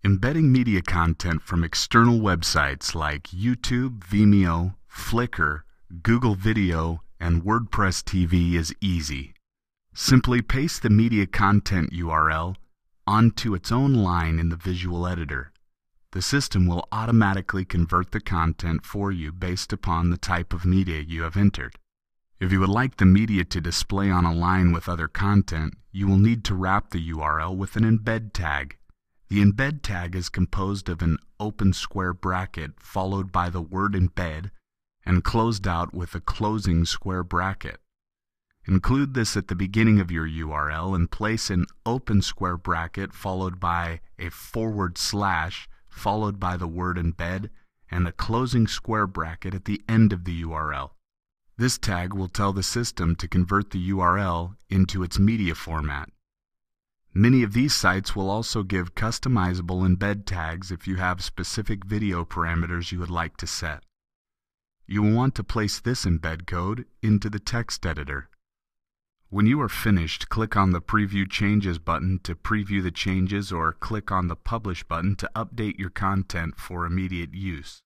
Embedding media content from external websites like YouTube, Vimeo, Flickr, Google Video, and WordPress TV is easy. Simply paste the media content URL onto its own line in the visual editor. The system will automatically convert the content for you based upon the type of media you have entered. If you would like the media to display on a line with other content, you will need to wrap the URL with an embed tag. The embed tag is composed of an open square bracket followed by the word embed and closed out with a closing square bracket. Include this at the beginning of your URL and place an open square bracket followed by a / followed by the word embed and a closing square bracket at the end of the URL. This tag will tell the system to convert the URL into its media format. Many of these sites will also give customizable embed tags if you have specific video parameters you would like to set. You will want to place this embed code into the text editor. When you are finished, click on the Preview Changes button to preview the changes or click on the Publish button to update your content for immediate use.